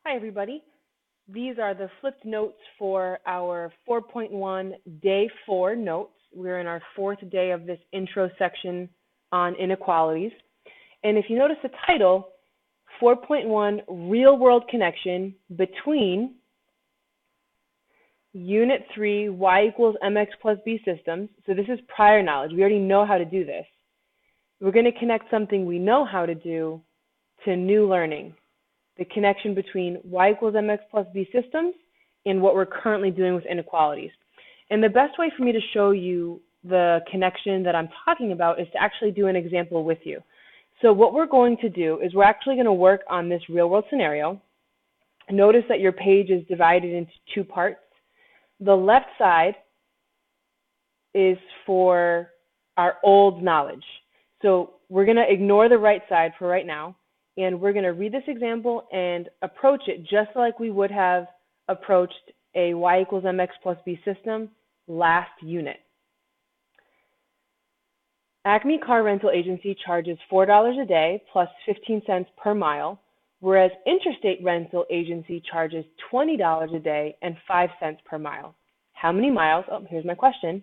Hi, everybody. These are the flipped notes for our 4.1 Day 4 notes. We're in our fourth day of this intro section on inequalities. And if you notice the title, 4.1 Real World Connection between Unit 3 Y equals mx plus b systems. So this is prior knowledge. We already know how to do this. We're going to connect something we know how to do to new learning. The connection between y equals mx plus b systems and what we're currently doing with inequalities. And the best way for me to show you the connection that I'm talking about is to actually do an example with you. So what we're going to do is we're actually going to work on this real world scenario. Notice that your page is divided into two parts. The left side is for our old knowledge. So we're going to ignore the right side for right now. And we're going to read this example and approach it just like we would have approached a y equals mx plus b system last unit. Acme Car Rental Agency charges $4 a day plus 15 cents per mile, whereas Interstate Rental Agency charges $20 a day and 5 cents per mile. How many miles? Oh, here's my question.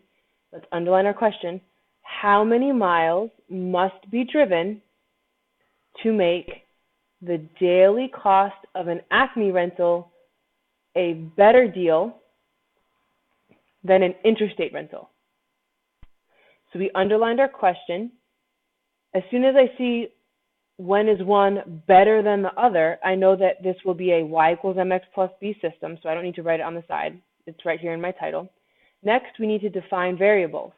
Let's underline our question. How many miles must be driven to make the daily cost of an Acme rental a better deal than an interstate rental? So we underlined our question. As soon as I see when is one better than the other, I know that this will be a y equals mx plus b system, so I don't need to write it on the side. It's right here in my title. Next, we need to define variables.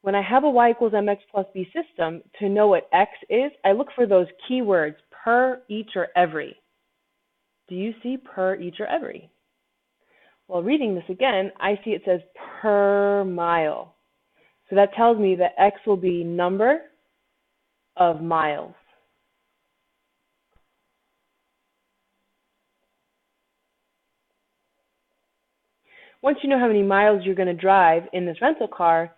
When I have a y equals mx plus b system, to know what x is, I look for those keywords, per, each, or every. Do you see per, each, or every? Well, reading this again, I see it says per mile. So that tells me that x will be number of miles. Once you know how many miles you're going to drive in this rental car,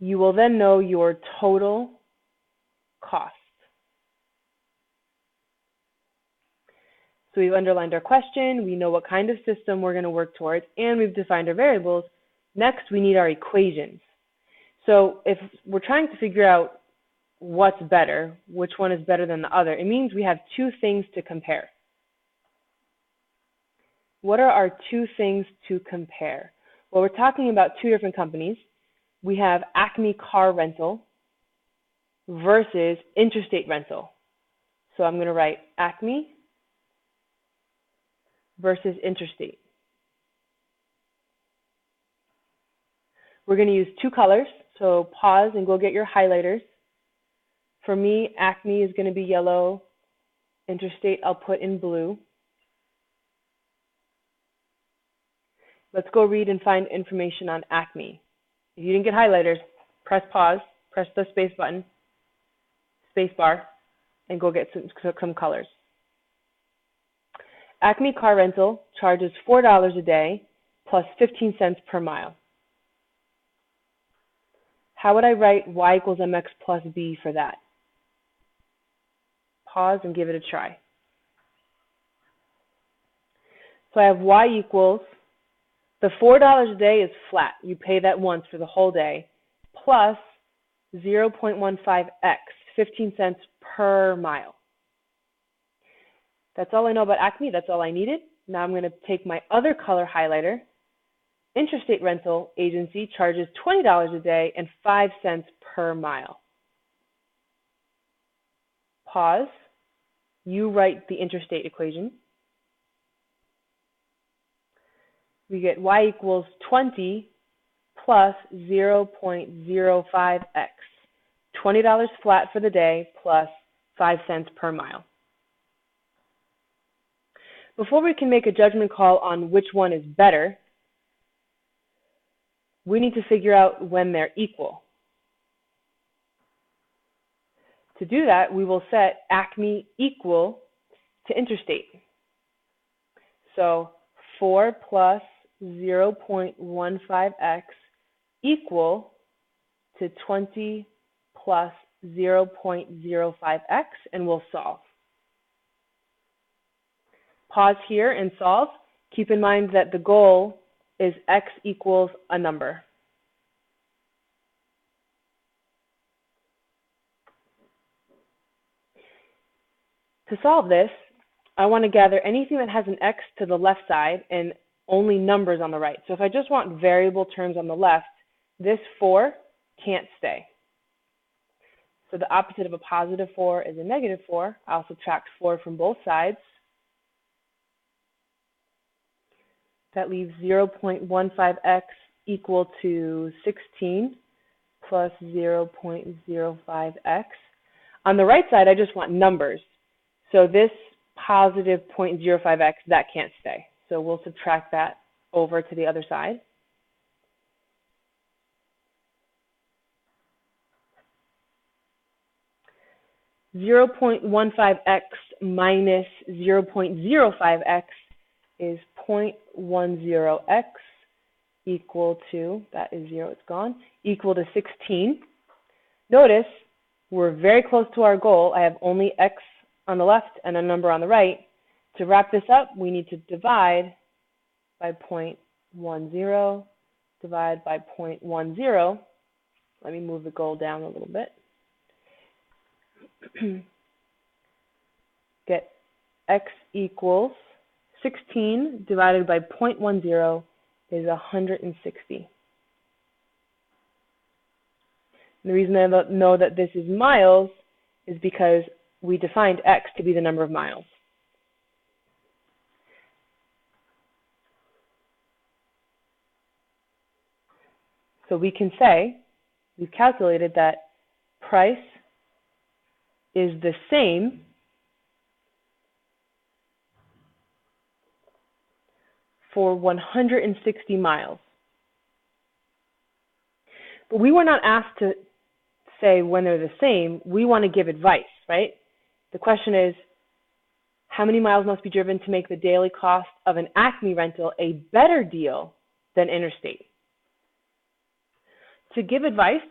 you will then know your total cost. So we've underlined our question, we know what kind of system we're going to work towards, and we've defined our variables. Next, we need our equations. So if we're trying to figure out what's better, which one is better than the other, it means we have two things to compare. What are our two things to compare? Well, we're talking about two different companies. We have Acme Car Rental versus Interstate Rental. So I'm going to write Acme versus Interstate. We're going to use two colors, so pause and go get your highlighters. For me, Acme is going to be yellow. Interstate I'll put in blue. Let's go read and find information on Acme. If you didn't get highlighters, press pause, press the space button, space bar, and go get some colors. Acme Car Rental charges $4 a day plus 15 cents per mile. How would I write y equals mx plus b for that? Pause and give it a try. So I have y equals, the $4 a day is flat. You pay that once for the whole day, plus 0.15x, 15 cents per mile. That's all I know about Acme. That's all I needed. Now I'm going to take my other color highlighter. Interstate Rental Agency charges $20 a day and 5 cents per mile. Pause. You write the interstate equation. We get y equals 20 plus 0.05x. $20 flat for the day plus 5 cents per mile. Before we can make a judgment call on which one is better, we need to figure out when they're equal. To do that, we will set Acme equal to Interstate. So 4 plus 0.15x equal to 20 plus 0.05x, and we'll solve. Pause here and solve. Keep in mind that the goal is x equals a number. To solve this, I want to gather anything that has an x to the left side and only numbers on the right. So if I just want variable terms on the left, this 4 can't stay. So the opposite of a positive 4 is a negative 4. I'll subtract 4 from both sides. That leaves 0.15x equal to 16 plus 0.05x. On the right side, I just want numbers. So this positive 0.05x, that can't stay. So we'll subtract that over to the other side. (0.15x minus 0.05x is 0.10x equal to, that is 0, it's gone, equal to 16. Notice we're very close to our goal. I have only x on the left and a number on the right. To wrap this up, we need to divide by 0.10, divide by 0.10. Let me move the goal down a little bit. Get x equals 16 divided by 0.10 is 160. And the reason I know that this is miles is because we defined x to be the number of miles. So we can say, we've calculated that price is the same for 160 miles. But we were not asked to say when they're the same. We want to give advice, right? The question is, how many miles must be driven to make the daily cost of an Acme rental a better deal than interstate? To give advice,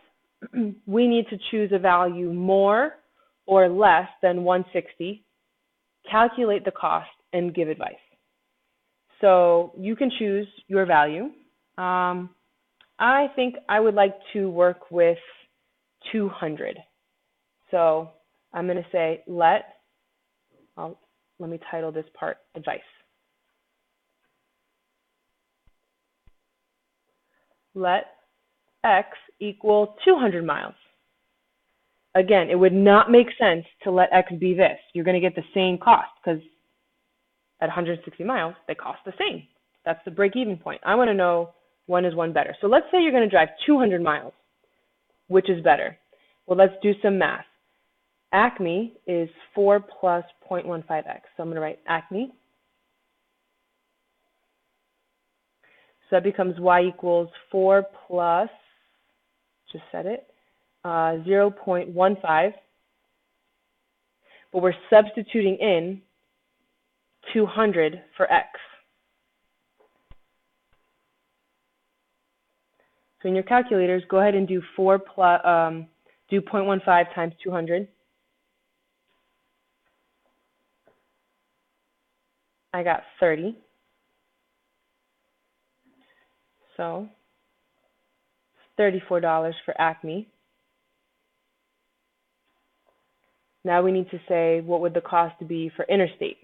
we need to choose a value more or less than 160, calculate the cost, and give advice. So you can choose your value. I think I would like to work with 200. So I'm going to say let me title this part advice. Let x equal 200 miles. Again, it would not make sense to let x be this. You're going to get the same cost because at 160 miles, they cost the same. That's the break-even point. I want to know when is one better. So let's say you're going to drive 200 miles. Which is better? Well, let's do some math. Acme is 4 plus 0.15x. So I'm going to write Acme. So that becomes y equals 4 plus, just said it, 0.15. But we're substituting in 200 for x. So in your calculators, go ahead and do 0.15 times 200. I got 30. So $34 for Acme. Now we need to say what would the cost be for interstate.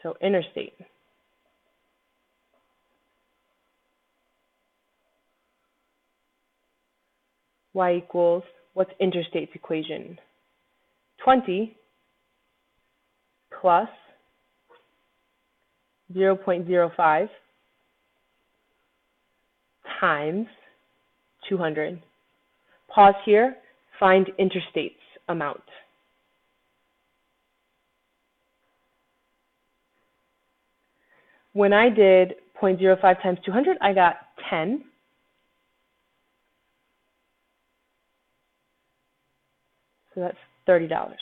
So interstate. Y equals, what's interstate's equation? 20 plus 0.05 times 200. Pause here, find interstate's amount. When I did 0.05 times 200, I got 10. So that's $30.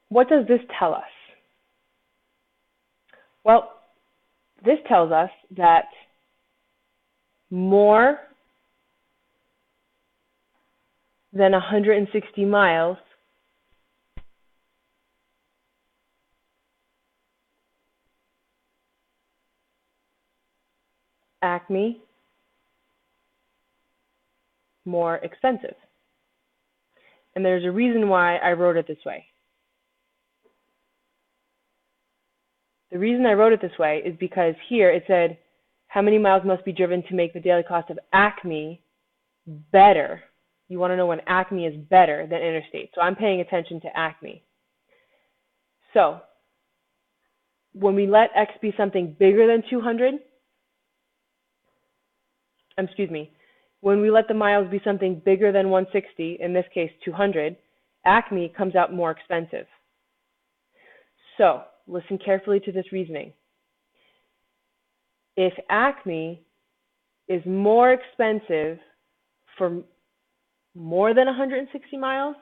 What does this tell us? Well, this tells us that more than 160 miles Acme more expensive. And there's a reason why I wrote it this way. The reason I wrote it this way is because here it said how many miles must be driven to make the daily cost of Acme better. You want to know when Acme is better than interstate. So I'm paying attention to Acme. So when we let X be something bigger than 200, when we let the miles be something bigger than 160, in this case 200, Acme comes out more expensive. So listen carefully to this reasoning. If Acme is more expensive for more than 160 miles,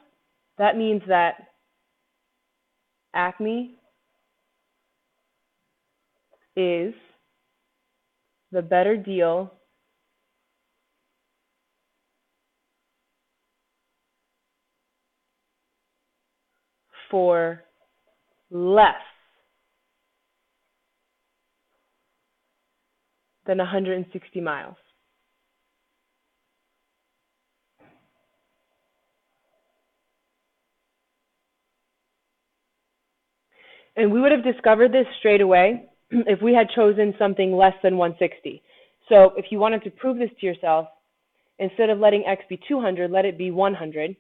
that means that Acme is the better deal for less than 160 miles. And we would have discovered this straight away if we had chosen something less than 160. So if you wanted to prove this to yourself, instead of letting X be 200, let it be 100,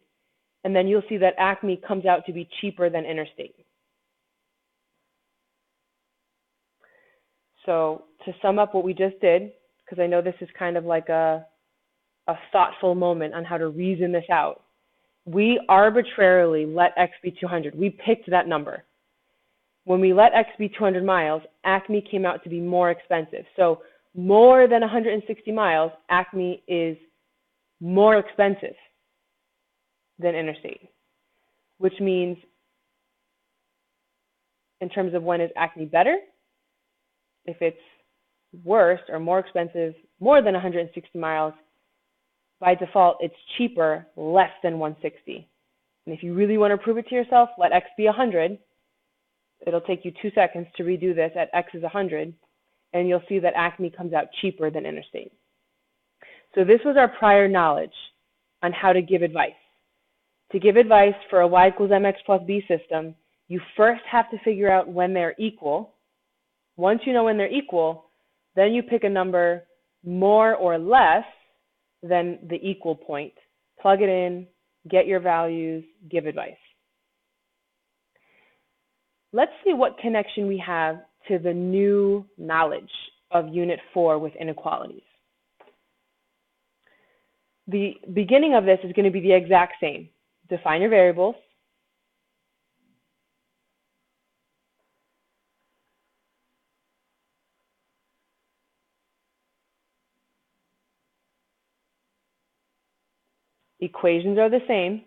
and then you'll see that Acme comes out to be cheaper than interstate. So to sum up what we just did, because I know this is kind of like a thoughtful moment on how to reason this out, we arbitrarily let X be 200. We picked that number. When we let X be 200 miles, Acme came out to be more expensive. So more than 160 miles, Acme is more expensive than interstate, which means in terms of when is Acme better, if it's worse or more expensive, more than 160 miles, by default, it's cheaper, less than 160. And if you really want to prove it to yourself, let X be 100. It'll take you 2 seconds to redo this at X is 100, and you'll see that Acme comes out cheaper than interstate. So this was our prior knowledge on how to give advice. To give advice for a y equals mx plus b system, you first have to figure out when they're equal. Once you know when they're equal, then you pick a number more or less than the equal point, plug it in, get your values, give advice. Let's see what connection we have to the new knowledge of Unit 4 with inequalities. The beginning of this is going to be the exact same. Define your variables. Equations are the same.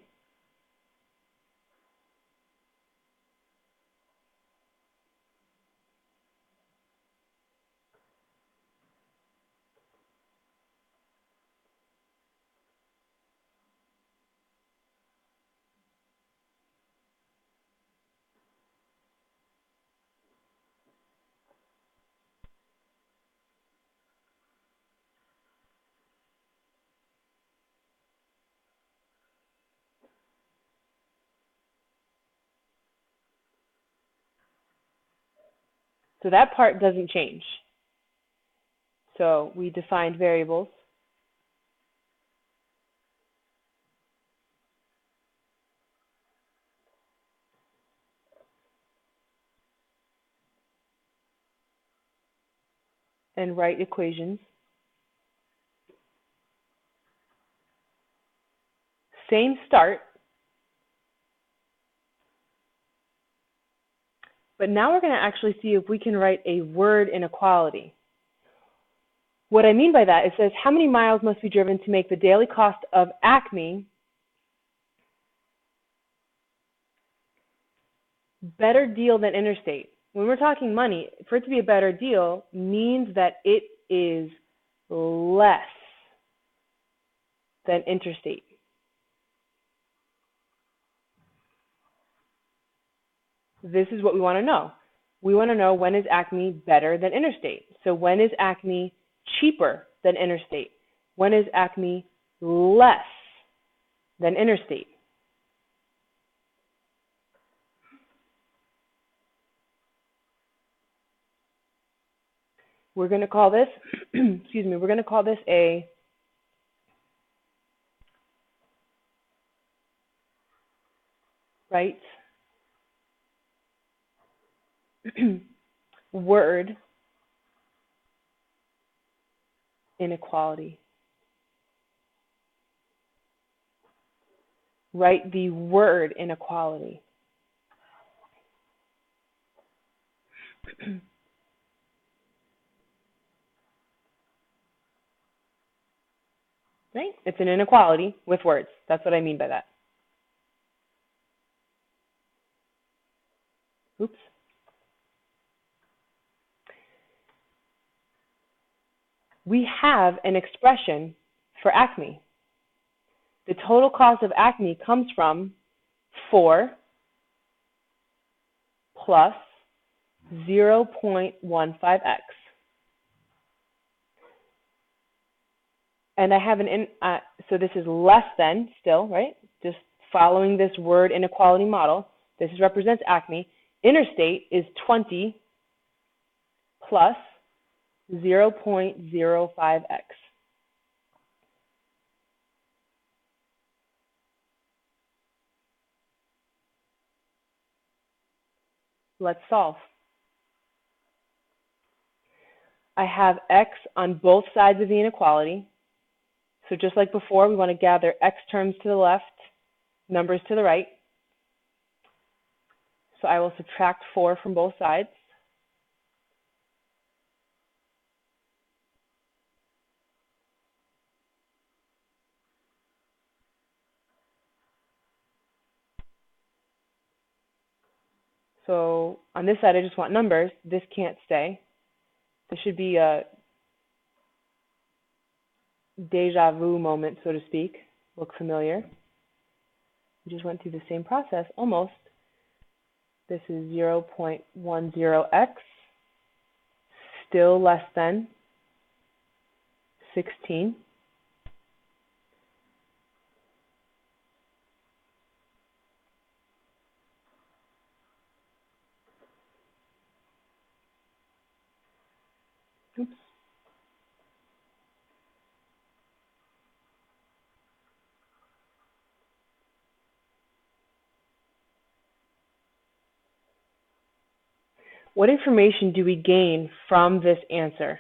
So that part doesn't change. So we defined variables. And write equations. Same start. But now we're going to actually see if we can write a word inequality. What I mean by that, it says how many miles must be driven to make the daily cost of Acme better deal than interstate. When we're talking money, for it to be a better deal means that it is less than interstate. This is what we want to know. We want to know, when is Acme better than interstate? So when is Acme cheaper than interstate? When is Acme less than interstate? We're going to call this, excuse me, we're going to call this a right word inequality. Write the word inequality. Right? It's an inequality with words. That's what I mean by that. Oops. We have an expression for Acme. The total cost of Acme comes from 4 plus 0.15x. And I have so this is less than still, right? Just following this word inequality model. This represents Acme. Interstate is 20 plus 0.05x. Let's solve. I have x on both sides of the inequality. So just like before, we want to gather x terms to the left, numbers to the right. So I will subtract 4 from both sides. So on this side, I just want numbers. This can't stay. This should be a deja vu moment, so to speak. Look familiar. We just went through the same process, almost. This is 0.10x, still less than 16. Oops. What information do we gain from this answer?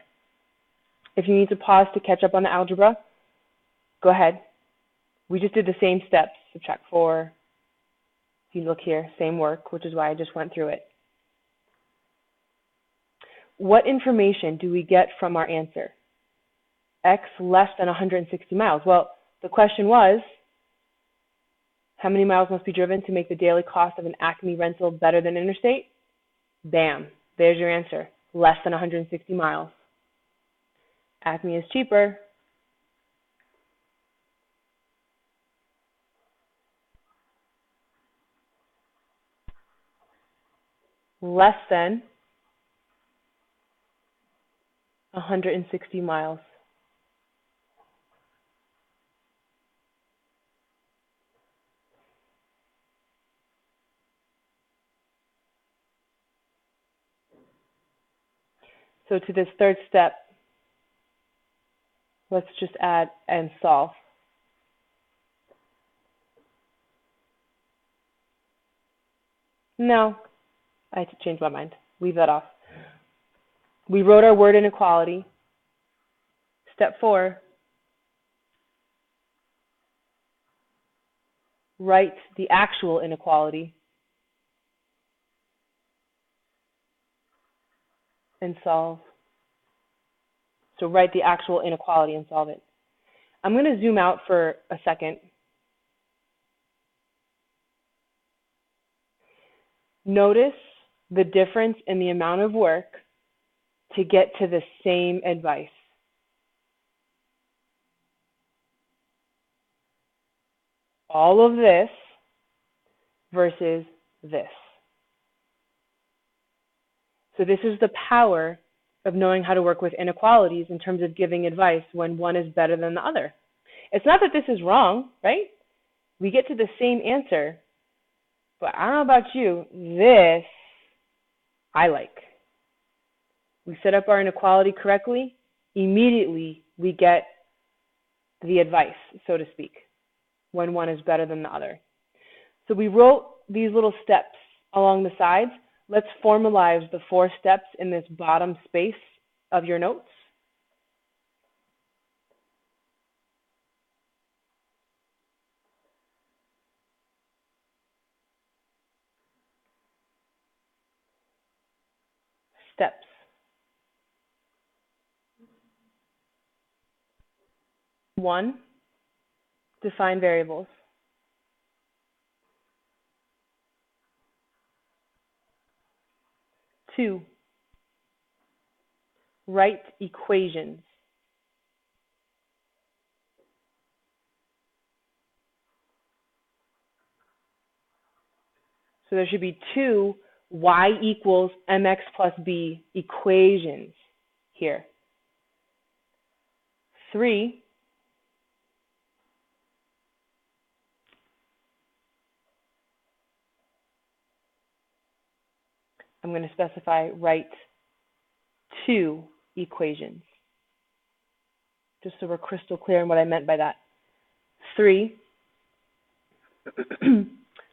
If you need to pause to catch up on the algebra, go ahead. We just did the same steps. Subtract 4. If you look here, same work, which is why I just went through it. What information do we get from our answer? X less than 160 miles. Well, the question was, how many miles must be driven to make the daily cost of an Acme rental better than interstate? Bam, there's your answer, less than 160 miles. Acme is cheaper. Less than 160 miles. So to this third step, let's just add and solve. No, I had to change my mind. Leave that off. We wrote our word inequality. Step 4, write the actual inequality and solve. So write the actual inequality and solve it. I'm going to zoom out for a second. Notice the difference in the amount of work to get to the same advice. all of this versus this. So this is the power of knowing how to work with inequalities in terms of giving advice when one is better than the other. It's not that this is wrong, right? We get to the same answer, but I don't know about you, this I like. We set up our inequality correctly, immediately we get the advice, so to speak, when one is better than the other. So we wrote these little steps along the sides. Let's formalize the 4 steps in this bottom space of your notes. Steps. 1, define variables. 2, write equations. 'So there should be 2 y equals mx plus b equations here. 3, I'm going to specify write 2 equations, just so we're crystal clear on what I meant by that. 3,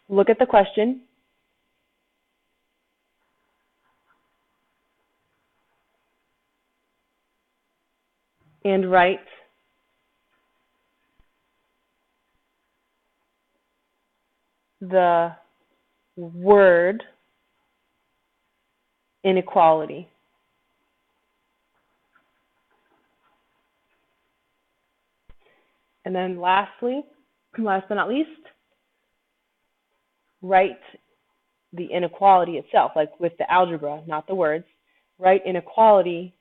look at the question and write the word inequality. And then lastly, last but not least, write the inequality itself, like with the algebra, not the words. Write inequality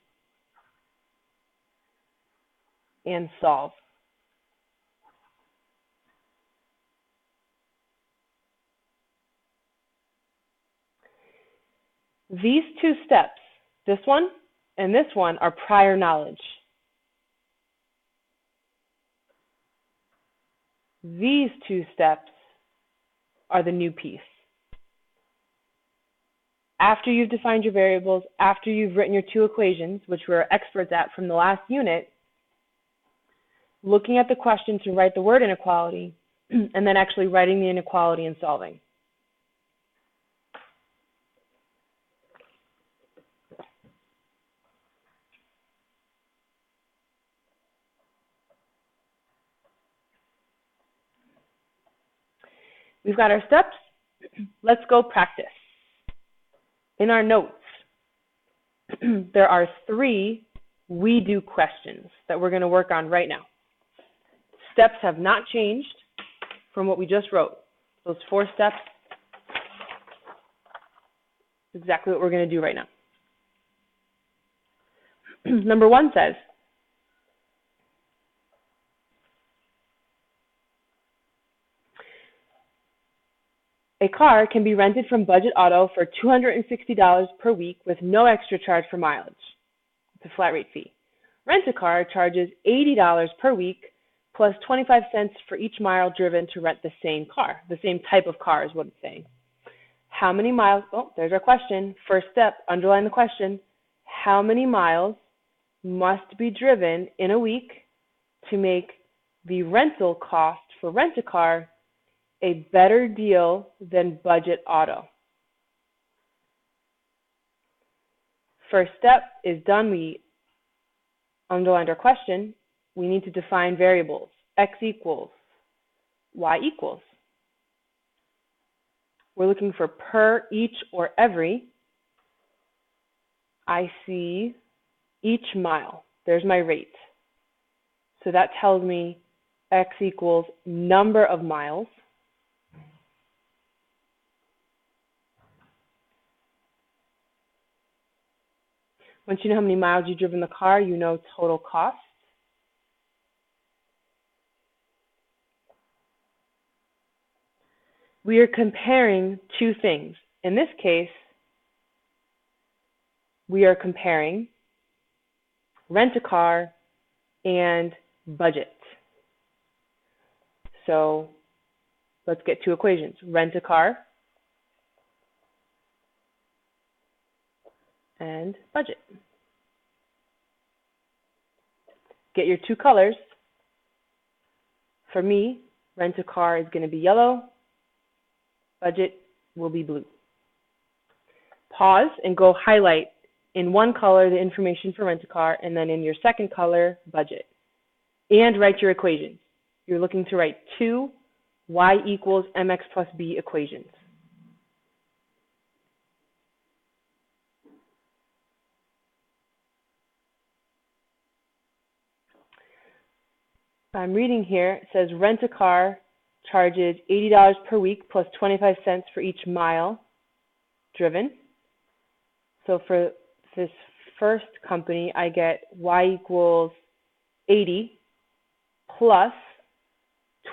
and solve. These 2 steps, this one and this one, are prior knowledge. These 2 steps are the new piece. After you've defined your variables, after you've written your 2 equations, which we're experts at from the last unit, looking at the question to write the word inequality, and then actually writing the inequality and solving. We've got our steps. Let's go practice. In our notes, there are 3 we do questions that we're going to work on right now. Steps have not changed from what we just wrote. Those 4 steps, exactly what we're going to do right now. Number 1 says, a car can be rented from Budget Auto for $260 per week with no extra charge for mileage. It's a flat rate fee. Rent-A-Car charges $80 per week plus 25 cents for each mile driven to rent the same car. The same type of car is what it's saying. How many miles, oh, there's our question. First step, underline the question. How many miles must be driven in a week to make the rental cost for Rent-A-Car a better deal than Budget Auto? First step is done. We underlined our question. We need to define variables. X equals, Y equals. We're looking for per, each, or every. I see each mile. There's my rate. So that tells me X equals number of miles. Once you know how many miles you've driven the car, you know total cost. we are comparing two things. In this case, we are comparing rent-a-car and budget. So let's get two equations. Rent-a-car and budget. Get your two colors. For me, rent-a-car is going to be yellow. Budget will be blue. Pause and go highlight in one color the information for rent-a-car, and then in your second color, budget. And write your equations. You're looking to write two y equals mx plus b equations. I'm reading here, it says rent-a-car charges $80 per week plus 25 cents for each mile driven. So for this first company, I get y equals 80 plus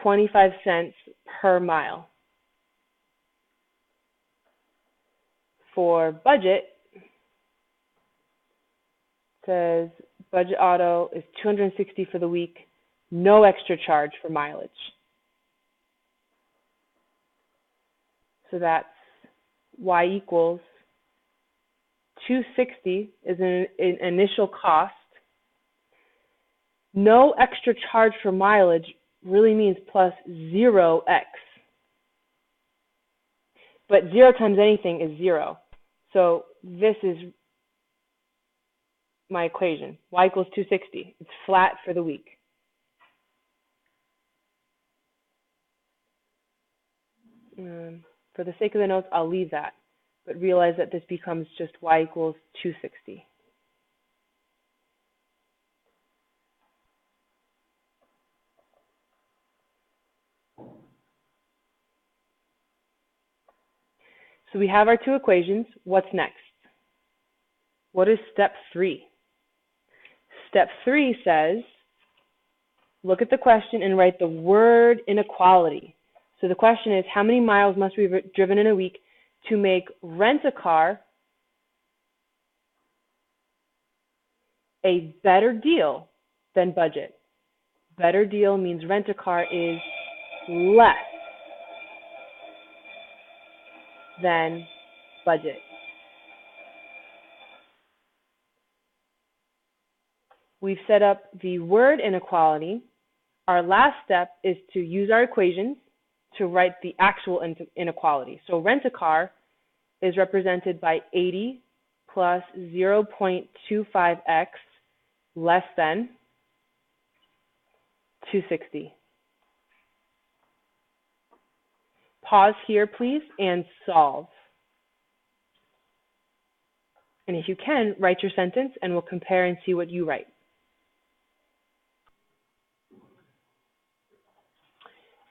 25 cents per mile. For budget, it says budget auto is $260 for the week, no extra charge for mileage. So that's y equals $260 is an initial cost. No extra charge for mileage really means plus 0x. But 0 times anything is 0. So this is my equation. Y equals 260. It's flat for the week. For the sake of the notes, I'll leave that. But realize that this becomes just y equals 260. So we have our two equations. What's next? What is step 3? Step 3 says, look at the question and write the word inequality. So the question is, how many miles must be driven in a week to make rent-a-car a better deal than budget? Better deal means rent-a-car is less than budget. We've set up the word inequality. Our last step is to use our equations to write the actual inequality. So rent-a-car is represented by 80 plus 0.25x less than 260. Pause here, please, and solve. And if you can, write your sentence, and we'll compare and see what you write.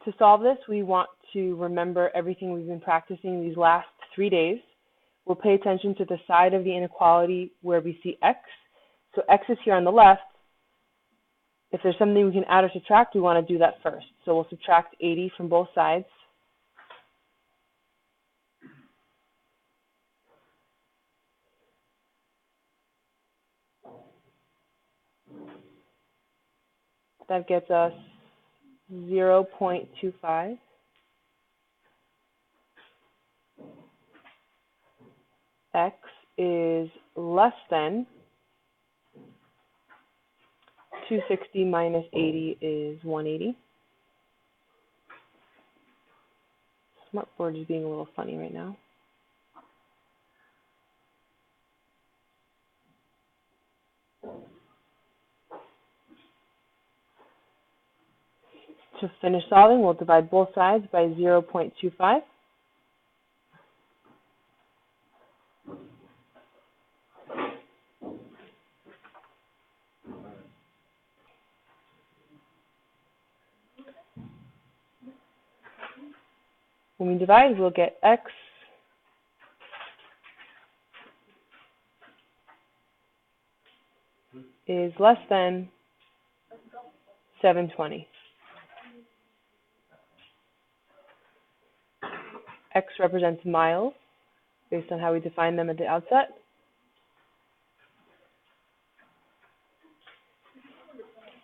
To solve this, we want to remember everything we've been practicing these last 3 days. We'll pay attention to the side of the inequality where we see x. So x is here on the left. If there's something we can add or subtract, we want to do that first. So we'll subtract 80 from both sides. That gets us 0.25. X is less than 260 minus 80 is 180. Smartboard is being a little funny right now. To finish solving, we'll divide both sides by 0.25. When we divide, we'll get x is less than 720. X represents miles, based on how we define them at the outset.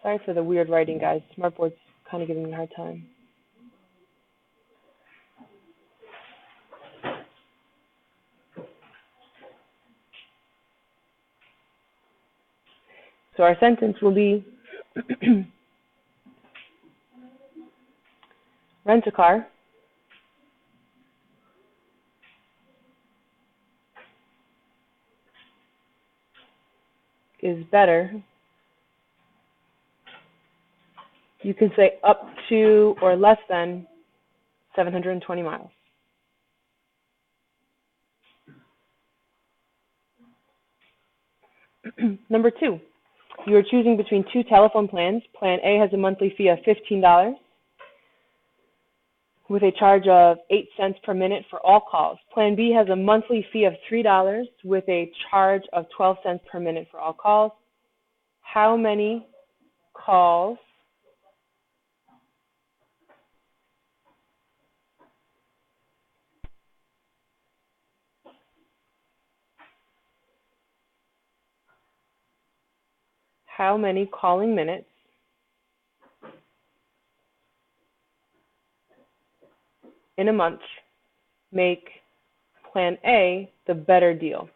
Sorry for the weird writing, guys. Smartboard's kind of giving me a hard time. So our sentence will be, rent a car is better. You can say up to or less than 720 miles. Number 2, you are choosing between 2 telephone plans. Plan A has a monthly fee of $15 with a charge of 8 cents per minute for all calls. Plan B has a monthly fee of $3 with a charge of 12 cents per minute for all calls. How many calls calling minutes in a month make Plan A the better deal?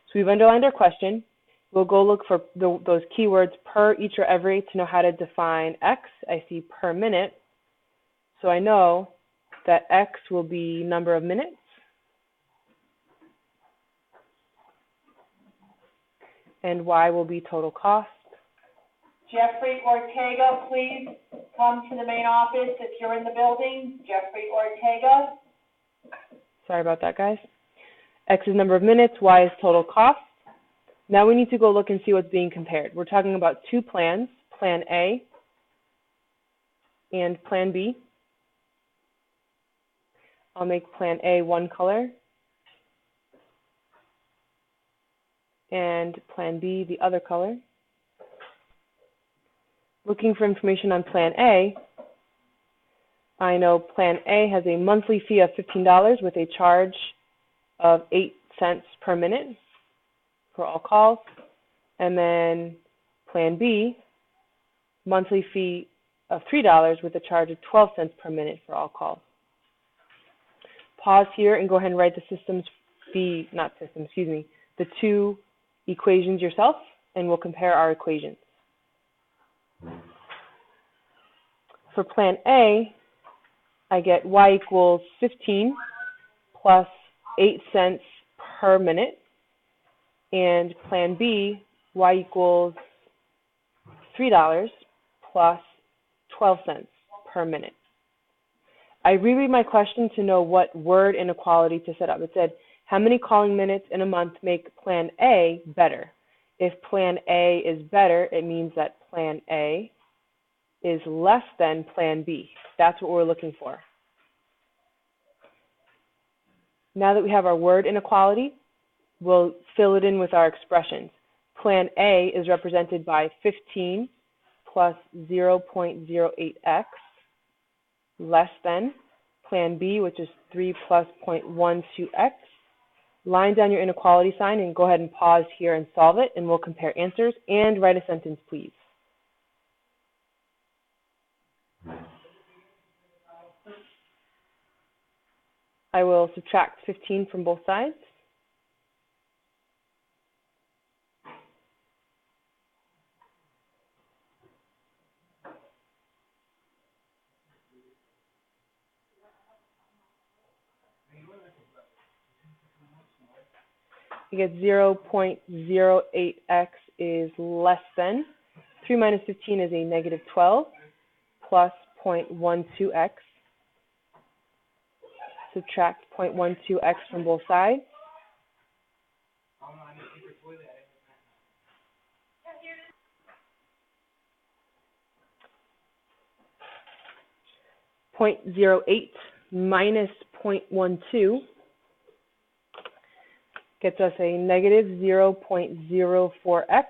So we've underlined our question. We'll go look for those keywords per, each, or every to know how to define X. I see per minute. So I know that X will be number of minutes. And Y will be total cost. Jeffrey Ortega, please come to the main office if you're in the building. Jeffrey Ortega. Sorry about that, guys. X is number of minutes, Y is total cost. Now we need to go look and see what's being compared. We're talking about 2 plans, Plan A and Plan B. I'll make Plan A one color and Plan B the other color. Looking for information on Plan A, I know Plan A has a monthly fee of $15 with a charge of 8 cents per minute for all calls. And then Plan B, monthly fee of $3 with a charge of 12 cents per minute for all calls. Pause here and go ahead and write the the 2 equations yourself, and we'll compare our equations. For Plan A, I get Y equals 15 plus 8 cents per minute, and Plan B, Y equals $3 plus 12 cents per minute. I reread my question to know what word inequality to set up. It said, how many calling minutes in a month make Plan A better? If Plan A is better, it means that Plan A is less than Plan B. That's what we're looking for. Now that we have our word inequality, we'll fill it in with our expressions. Plan A is represented by 15 plus 0.08x less than Plan B, which is 3 plus 0.12x. Line down your inequality sign and go ahead and pause here and solve it, and we'll compare answers. And write a sentence, please. I will subtract 15 from both sides. You get 0.08x is less than. 3 minus 15 is a negative 12 plus 0.12x. Subtract 0.12x from both sides. .08 minus 0.12 gets us a negative 0.04x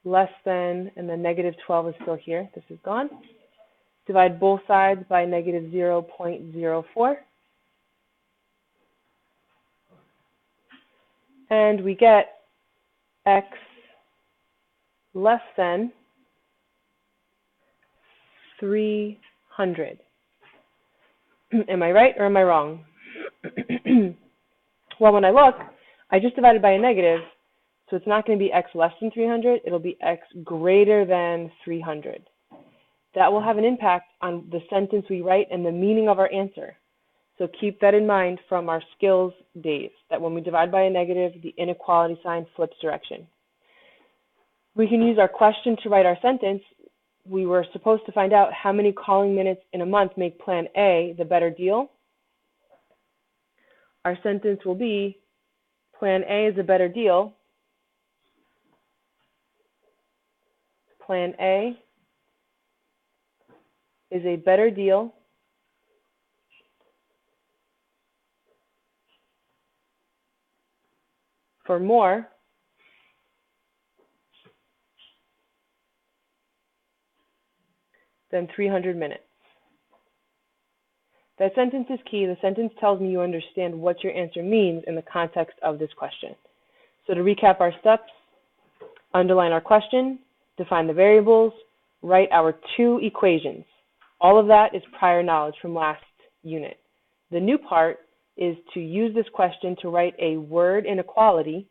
less than, and the negative 12 is still here. This is gone. Divide both sides by negative 0.04. And we get x less than 300. Am I right or am I wrong? Well, when I look, I just divided by a negative, so it's not going to be x less than 300, it'll be x greater than 300. That will have an impact on the sentence we write and the meaning of our answer. So keep that in mind from our skills days, that when we divide by a negative, the inequality sign flips direction. We can use our question to write our sentence. We were supposed to find out how many calling minutes in a month make Plan A the better deal. Our sentence will be, Plan A is a better deal. Plan A is a better deal for more than 300 minutes. That sentence is key. The sentence tells me you understand what your answer means in the context of this question. So to recap our steps, underline our question, define the variables, write our two equations. All of that is prior knowledge from last unit. The new part is to use this question to write a word inequality,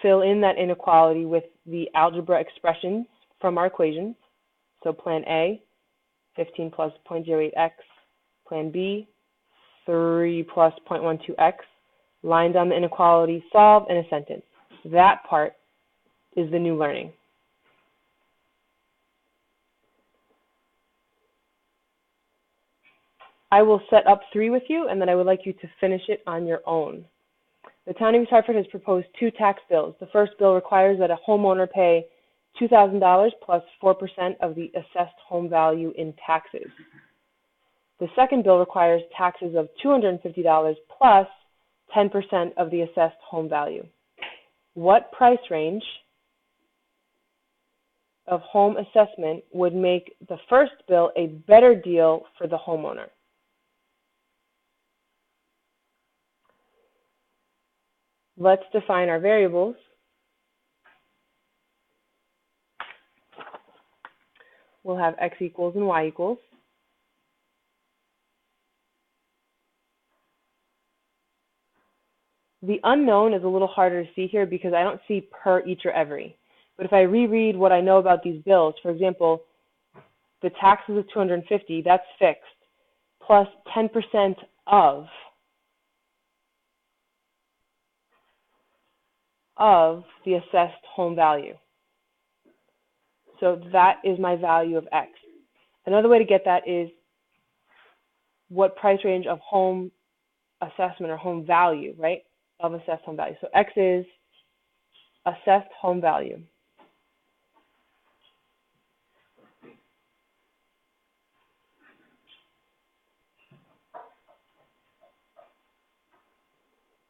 fill in that inequality with the algebra expressions from our equations. So Plan A, 15 plus 0.08x. Plan B, 3 plus 0.12x. Line down the inequality, solve in a sentence. That part is the new learning. I will set up 3 with you, and then I would like you to finish it on your own. The Town of East Hartford has proposed 2 tax bills. The first bill requires that a homeowner pay $2,000 plus 4% of the assessed home value in taxes. The second bill requires taxes of $250 plus 10% of the assessed home value. What price range of home assessment would make the first bill a better deal for the homeowner? Let's define our variables. We'll have x equals and y equals. The unknown is a little harder to see here because I don't see per, each, or every. But if I reread what I know about these bills, for example, the taxes of $250, that's fixed, plus 10% of the assessed home value. So that is my value of x. Another way to get that is what price range of home assessment or home value, right, of assessed home value. So x is assessed home value.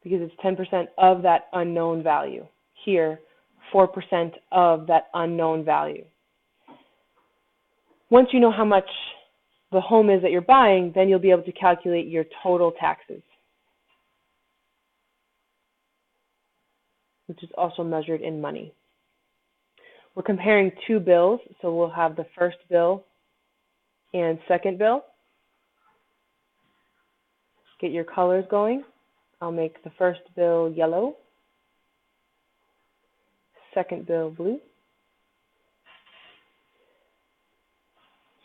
Because it's 10% of that unknown value. Here, 4% of that unknown value. Once you know how much the home is that you're buying, then you'll be able to calculate your total taxes, which is also measured in money. We're comparing 2 bills, so we'll have the first bill and second bill. Get your colors going. I'll make the first bill yellow, second bill blue.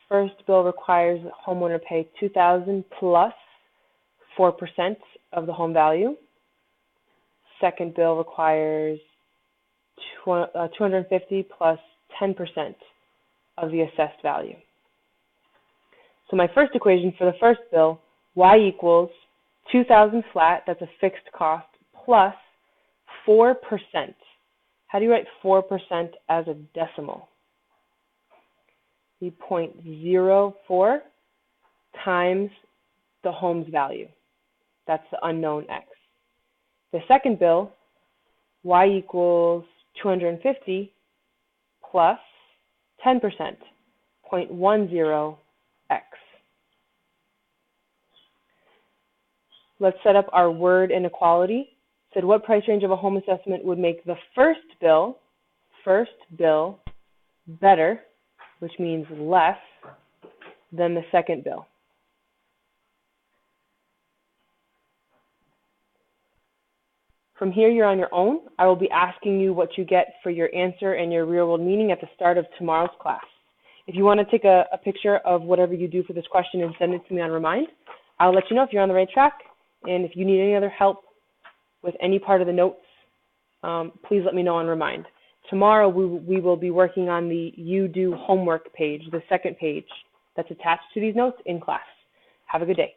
First bill requires the homeowner pay $2,000 plus 4% of the home value. Second bill requires $250 plus 10% of the assessed value. So my first equation for the first bill, y equals $2,000 flat, that's a fixed cost, plus 4%. How do you write 4% as a decimal? The 0.04 times the home's value. That's the unknown x. The second bill, y equals 250 plus 10%, 0.10x. Let's set up our word inequality. Said what price range of a home assessment would make the first bill better, which means less than the second bill. From here, you're on your own. I will be asking you what you get for your answer and your real-world meaning at the start of tomorrow's class. If you want to take a picture of whatever you do for this question and send it to me on Remind, I'll let you know if you're on the right track. And if you need any other help with any part of the notes, please let me know on Remind. Tomorrow, we will be working on the You Do Homework page, the second page that's attached to these notes in class. Have a good day.